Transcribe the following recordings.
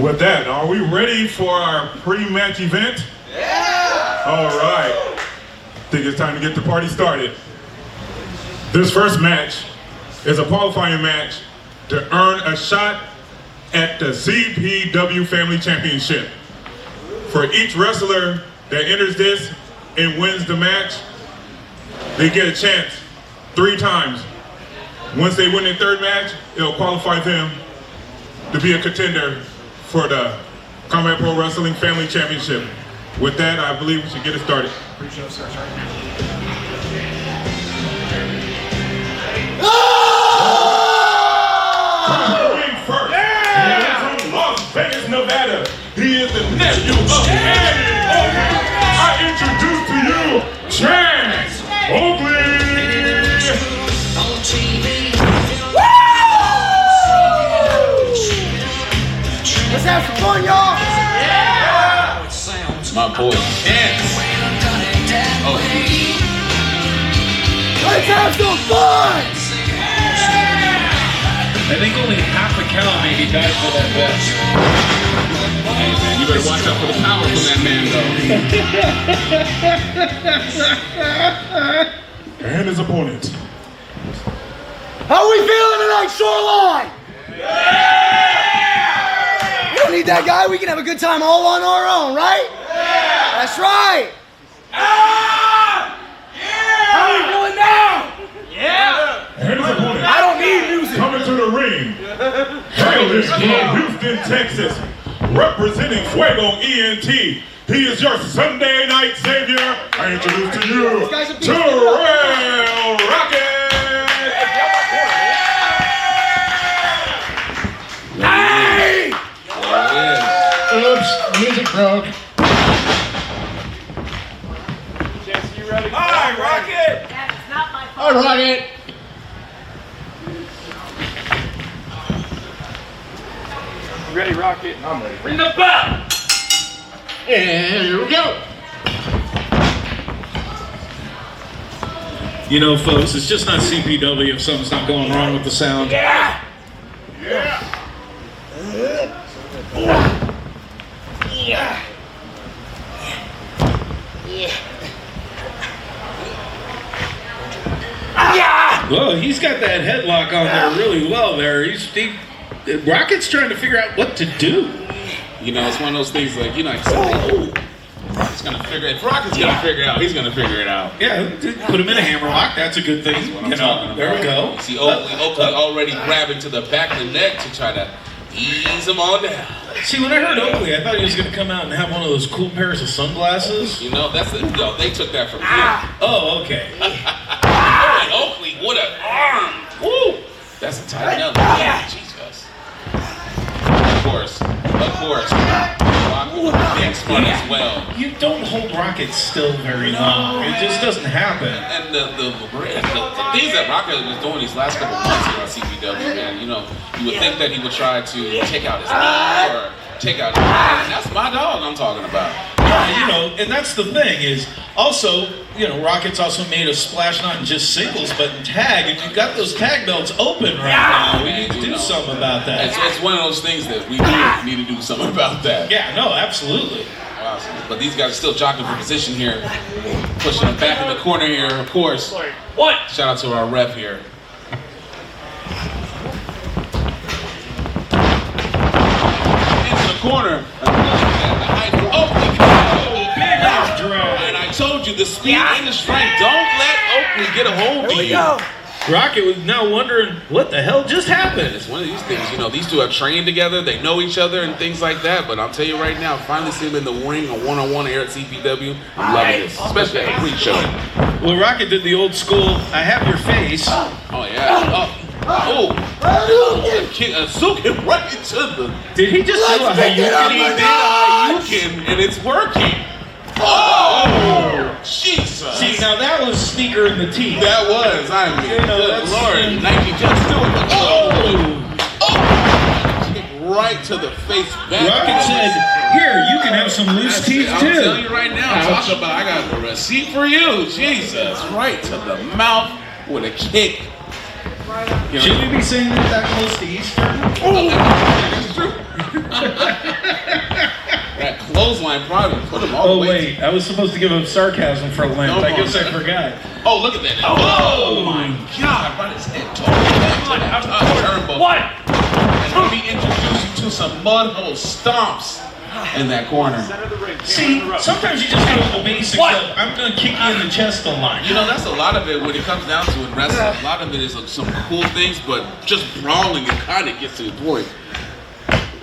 With that, are we ready for our pre-match event? Yeah! All right. I think it's time to get the party started. This first match is a qualifying match to earn a shot at the CPW Family Championship. For each wrestler that enters this and wins the match, they get a chance 3 times. Once they win their 3rd match, it'll qualify them to be a contender for the Combat Pro Wrestling Family Championship. With that, I believe we should get it started. Pre-show starts right now. First, yeah! From Las Vegas, Nevada. He is the nephew of Eddie Oakley. I introduce to you, Chance Oakley. Let's have some fun, y'all! Yeah! My boy, Chance. Oh. Let's have some fun! I think only half a cow maybe died for that bet. Hey man, you better watch out for the power from that man though. And his opponent. How we feeling tonight, Shoreline? Yeah! We don't need that guy. We can have a good time all on our own, right? Yeah! That's right! Ah! Yeah! How we feeling now? Yeah! And his opponent. I don't need music. Coming to the ring. Hailed from Houston, Texas. Representing Fuego ENT. He is your Sunday night savior. I introduce to you, Terrell Rockett. Hey! Oops, music broke. Chance, you ready? Hi, Rocket! That's not my Hi, fault. Rocket! You ready, Rocket? I'm ready. Ring the bell! And here we go! You know, folks, it's just not CPW if something's not going wrong with the sound. Yeah! Yeah! Yeah! Yeah! Well, he's got that headlock on there really well there. Rocket's trying to figure out what to do. You know, it's one of those things like, you know, like something, he's gonna figure it. If Rocket's gonna figure it out, he's gonna figure it out. Yeah, put him in a hammerlock. That's a good thing. That's what I'm talking about. There we go. See, Oakley already grabbing to the back of the neck to try to ease him on down. See, when I heard Oakley, I thought he was going to come out and have one of those cool pairs of sunglasses. You know, they took that from him. Oh, okay. And Oakley, what an arm! Woo! That's a tight number. Jesus. Of course. Rocket with the big spot as well. You don't hold Rocket still very long. It just doesn't happen. And the things that Rocket was doing these last couple months here on CPW, man, you know, you would think that he would try to take out his knee or take out his hand. That's my dog I'm talking about. You know, and that's the thing is, also, you know, Rocket's also made a splash not in just singles, but in tag. And you've got those tag belts open right now. We need to do something about that. It's one of those things that we need to do something about that. Yeah, no, absolutely. Wow. But these guys are still jockeying for position here, pushing them back in the corner here, of course. What? Shout out to our ref here. Into the corner. And I told you, the speed and the strength, don't let Oakley get a hold of you. Rocket was now wondering what the hell just happened. It's one of these things, you know, these two are trained together, they know each other and things like that, but I'll tell you right now, finally see him in the ring, a one-on-one here at CPW, I'm loving this, especially at a pre-show. Well, Rocket did the old school, I have your face. Oh, yeah. Sukin right into the... Did he just do a Hayukin, and it's working. Oh, Jesus. See, now that was sneaker in the teeth. That was, I mean, You know, good that's- Lord, Nike just doing it. Kick right to the face back. Rocket said, here, you can have some loose teeth I'm too. telling you right now, talk about, I got the receipt for you. Jesus, right to the mouth with a kick. You know, Should we be saying that close to Easter? It's true. That clothesline probably put him all the Oh way. wait, I was supposed to give him sarcasm for length. No, I guess I forgot. Oh, look at that. Oh my God, right his head totally back to that turnbuckle. What? And let me introduce you to some mud hole stomps in that corner. See, sometimes you just go to the basics What? of, I'm going to kick you in the chest a lot. You know, that's a lot of it when it comes down to it, wrestling. A lot of it is some cool things, but just brawling, it kind of gets to the point.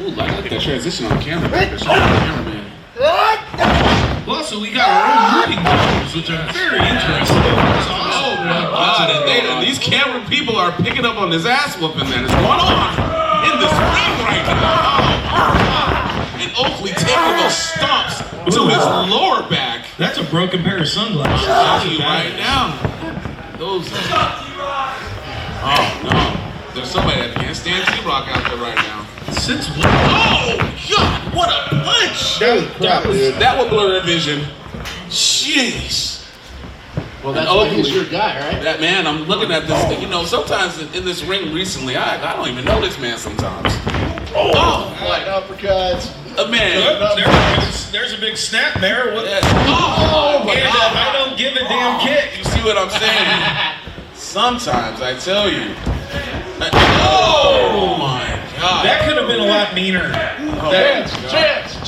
Ooh, I like that transition on camera. Cameraman. Also, we got our own moving videos, which are very interesting. It's awesome. Oh my God, and these camera people are picking up on this ass whooping that is going on in this ring right now. And Oakley taking those stomps to his lower back. That's a broken pair of sunglasses. I'm telling you right now. Those. Oh no. There's somebody that can't stand T-Rock out there right now. Since when? Oh God, what a punch! That would blur their vision. Jeez. Well, that's why he's your guy, right? That man, I'm looking at this thing. You know, sometimes in this ring recently, I don't even know this man sometimes. Oh, Like uppercuts. a man. There's a big snap there. What? Yeah. Oh, my And God. I don't give a damn kick. You see what I'm saying? Sometimes, I tell you. Oh my God. That could have been a lot meaner. Chance.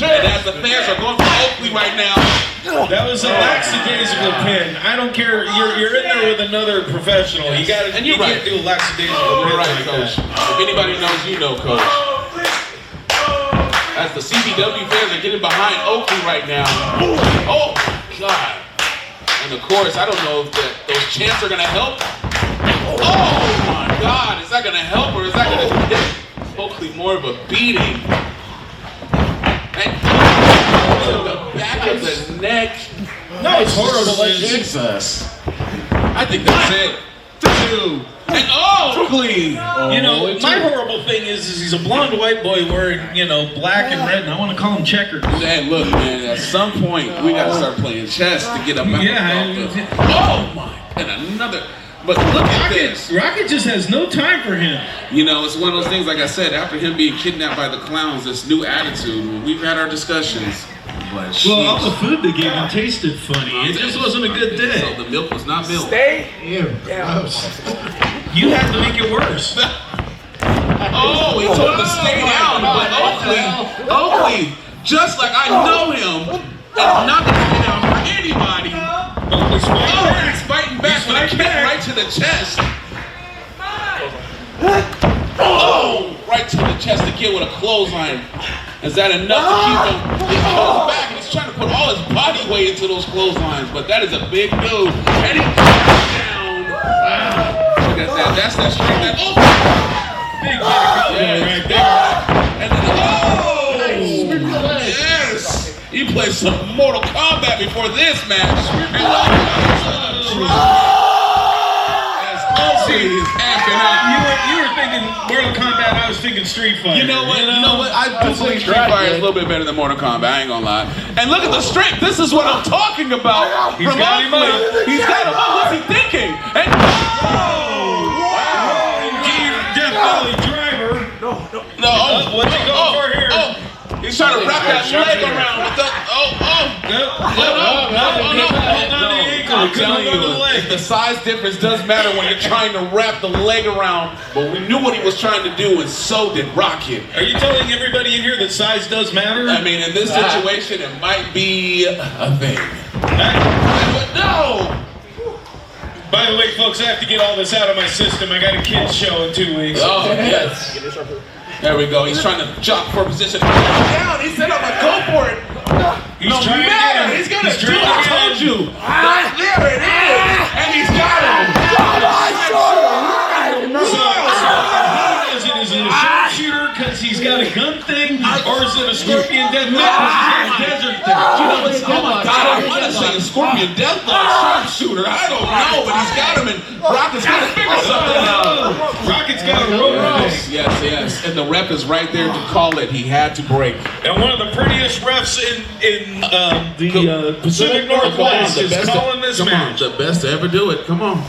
And as the fans are going for Oakley right now, That was a lackadaisical pin. I don't care. You're in there with another professional. You got to. And you're you right. can't do a lackadaisical pin you're right, like Coach. that. If anybody knows, you know, Coach. As the CBW fans are getting behind Oakley right now. Oh God. And of course, I don't know if those chants are gonna help. Oh my God, is that gonna help or is that gonna hit Oakley more of a beating? And to the back of the neck. No, it's horrible. Jesus. I think that's it. 2. And Oakley. You know, my horrible thing is he's a blonde white boy wearing, black and red, and I want to call him checkers. Hey, look, man, at some point, we gotta start playing chess to get up out the... Oh my, and another... But look at this. Rocket just has no time for him. You know, it's one of those things, like I said, after him being kidnapped by the clowns, this new attitude, we've had our discussions. But Well, all the food they gave him tasted funny. It just wasn't a good So day. the milk was not milk. Stay. You had to make it worse. Oh, he told him to stay down, but Oakley, just like I know him, is not gonna stay down for anybody. Oh, he's fighting back with a kick right to the chest. Oh, right to the chest again with a clothesline. Is that enough to keep him? He goes back and he's trying to put all his body weight into those clotheslines, but that is a big move. And he goes down. Wow. Look at that. That's that strength. That Big right there. And then, yes! He played some Mortal Kombat before this match. As Oakley is amping up. You were thinking Mortal Kombat, I was thinking Street Fighter. You know what? I do think Street Fighter is a little bit better than Mortal Kombat. I ain't gonna lie. And look at the strength. This is what I'm talking about. He's got him up. He's got him up. What's he thinking? And Death Valley Driver. no. What's he going for here? He's trying to wrap that leg around with the. I'm telling you, the size difference does matter when you're trying to wrap the leg around. But we knew what he was trying to do, and so did Rocket. Are you telling everybody in here that size does matter? I mean, in this situation, it might be a thing. But no! By the way, folks, I have to get all this out of my system. I got a kids show in 2 weeks. Oh, yes. There we go. He's trying to jock for position. Down. He said, I'm going to go for it. He's trying again. He's going to He's do it. I trying told again. you. There it is. And he's got him. Is it a sharpshooter because he's got a gun thing, or is it a scorpion death match because he's got a desert thing? You know what's oh my God, I want to say a Scorpion Deathlock sharpshooter. I don't know, but he's got him, and Rocket's going to figure something out. Rocket's got a rope race. Yes. And the ref is right there to call it. He had to break. And one of the prettiest refs in the Pacific Northwest is calling this match. The best to ever do it. Come on.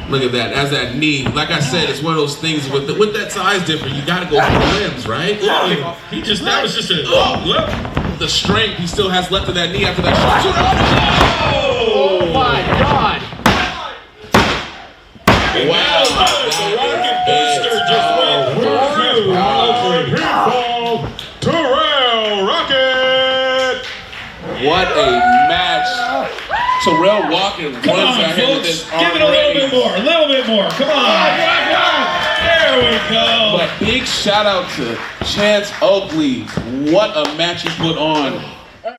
Look at that, as that knee. Like I said, it's one of those things with that size difference, you gotta go for the limbs, right? That was just a, The strength he still has left in that knee after that shot. Oh my God! Wow. The rocket booster just went through Oakley. Pinfall, Terrell Rockett. What a match. Terrell Rockett Come runs on, ahead with folks. this Give it a little bit more. A little bit more. Come on. There we go. But big shout out to Chance Oakley. What a match he put on.